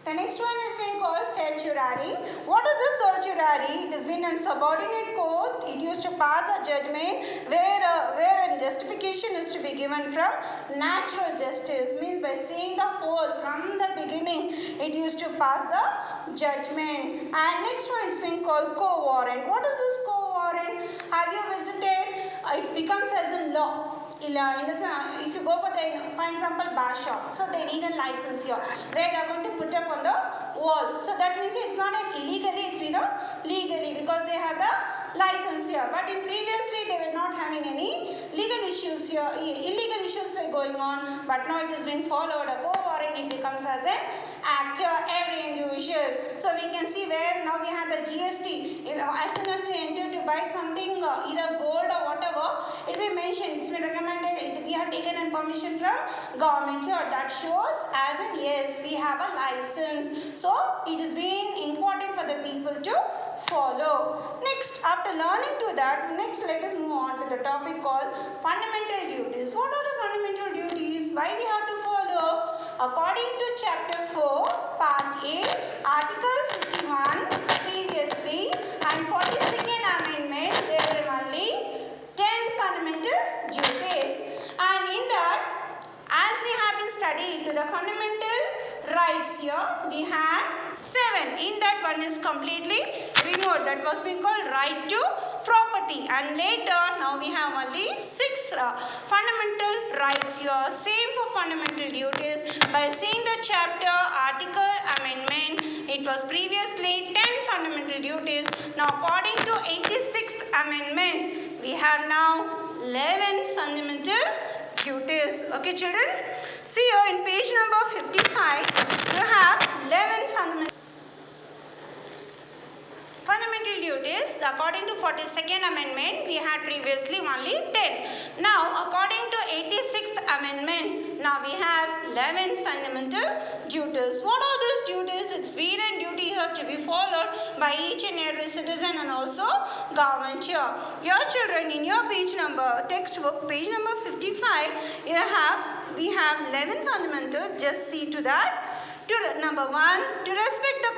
The next one is being called certiorari. What is the certiorari? It has been a subordinate court. It used to pass a judgment where a justification is to be given from natural justice. Means by seeing the whole from the beginning, it used to pass the judgment. And next one is being called co-warrant. What is this co-warrant? Have you visited? It becomes as a law. If you go for for example, bar shop, so they need a license here where they are going to put up on the wall. So that means it's not an illegally, it's legally, because they have the license here. But in previously they were not having any legal issues here. Illegal issues were going on, but now it has been followed. A co-warrant, it becomes as an act here, every individual. So we can see where now we have the GST. As soon as we enter to buy something, either gold or whatever, it will be mentioned. It's been recommended. We have taken a permission from government here. That shows as in yes, we have a license. So it has been important for the people to follow. Next, after learning to that, next let us move on to the topic called fundamental duties. What are the fundamental duties? Why we have to follow? According to chapter 4, part A, article 51, previously, and 42nd amendment, there were only 10 fundamental duties. And in that, as we have been studied to the fundamental rights here, we had 7. In that, one is completely removed. That was being called right to property. And later, now we have only 6 fundamental rights here. Same for fundamental duties. By seeing the chapter, article, amendment, it was previously 10 fundamental duties. Now, according to 86th amendment, we have now 11 fundamental duties. Okay, children? See here in page number 55, you have 11 fundamental duties. According to 42nd amendment, we had previously only 10. Now, according to 86th amendment, now we have 11 fundamental duties. What are these duties? It's been a duty here to be followed by each and every citizen and also government here. Your children, in your page number, textbook, page number 55, we have 11 fundamental. Just see to that. Number 1, to respect the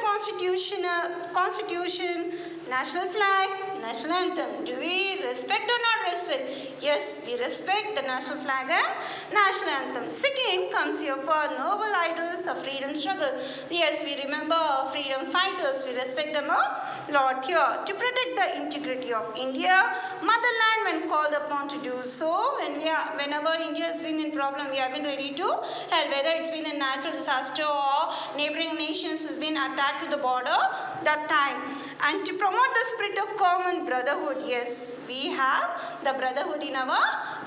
constitution, national flag, national anthem. Do we respect or not respect? Yes, we respect the national flag and national anthem. Second comes here for noble idols of freedom struggle. Yes, we remember our freedom fighters. We respect them a lot here. To protect the integrity of India, motherland when called upon to do so. Whenever India has been in problem, we have been ready to help. Whether it's been a natural disaster or neighboring nations has been attacked to the border that time. And to promote the spirit of common brotherhood, yes, we have the brotherhood in our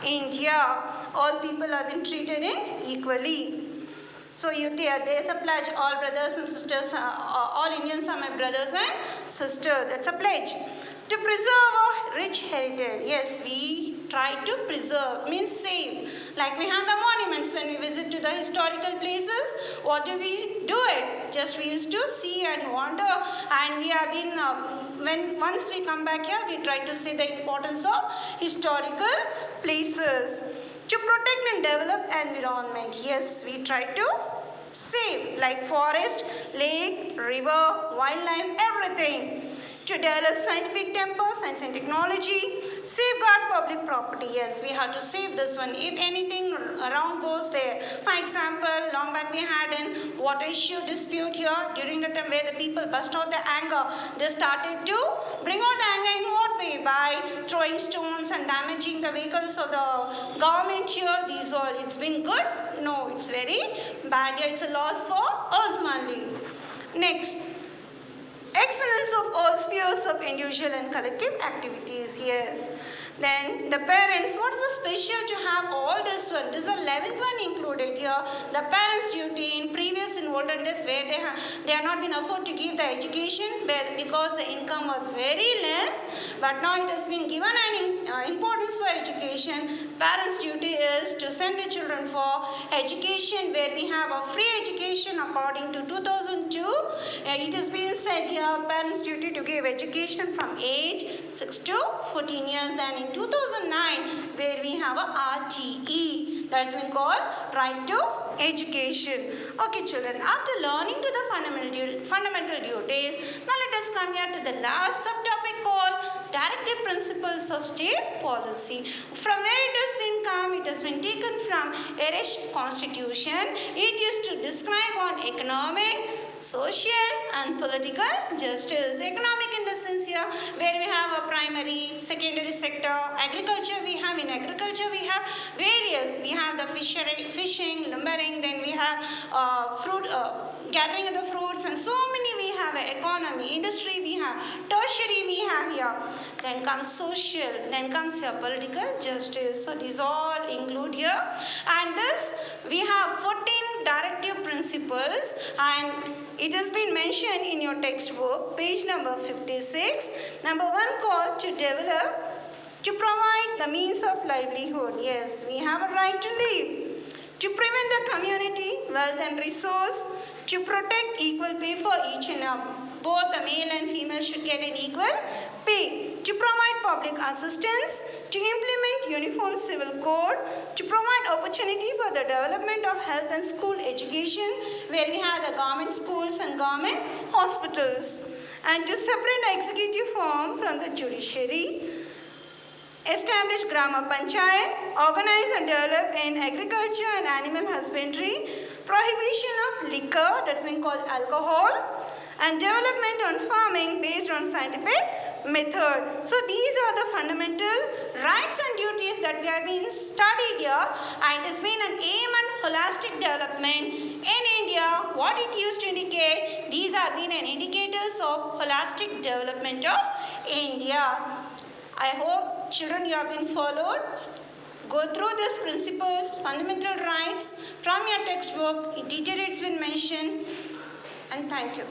India. All people have been treated in equally. So there's a pledge, all brothers and sisters, all Indians are my brothers and sisters. That's a pledge. To preserve a rich heritage. Yes, we try to preserve, means save. Like we have the monuments when we visit to the historical places. What do we do it? Just we used to see and wonder. And we have been, once we come back here, we try to see the importance of historical places. To protect and develop environment. Yes, we try to save like forest, lake, river, wildlife, everything. To develop scientific temper, science and technology, safeguard public property. Yes, we have to save this one. If anything around goes there. For example, long back we had an water issue dispute here during the time where the people burst out the anger. They started to bring out the anger in what way? By throwing stones and damaging the vehicles of the government here. These all, it's been good? No, it's very bad. It's a loss for us only. Next. Excellence of all spheres of individual and collective activities. Yes. Then the parents, what is the special to have all this one? This is the 11th one included here. The parents' duty in previous in olden days where they have not been afford to give the education because the income was very less. But now it has been given an importance for education. Parents' duty is to send the children for education where we have a free education according to 2002. It has been said here parents' duty to give education from age 6 to 14 years. Then in 2009 where we have a RTE, that's been called right to education. Okay children, after learning to the fundamental duties, now let us come here to the last subtopic called directive principles of state policy. From where it has been come, it has been taken from Irish constitution. It used to describe on economic, social and political justice. Economic in the sense here where we have a primary, secondary sector, agriculture we have, in agriculture we have various, we have the fishing, lumbering, then we have fruit, gathering of the fruits, and so many we have economy, industry we have, tertiary we have here, then comes social, then comes here political justice. So these all include here, and this we have 14 directive principles, and it has been mentioned in your textbook, page number 56. Number 1 called to develop, to provide the means of livelihood. Yes, we have a right to live. To prevent the community, wealth and resource. To protect equal pay for each and every. Both the male and female should get an equal pay. To provide public assistance. To implement uniform civil code. To provide opportunity for the development of health and school education, where we have the government schools and government hospitals. And to separate the executive form from the judiciary. Establish Grama Panchayat, organize and develop in agriculture and animal husbandry, prohibition of liquor, that's been called alcohol, and development on farming based on scientific method. So these are the fundamental rights and duties that we have been studied here, and it has been an aim and holistic development in India. What it used to indicate, these have been an indicators of holistic development of India. I hope children you have been followed. Go through these principles, fundamental rights from your textbook. In detail it's been mentioned, and thank you.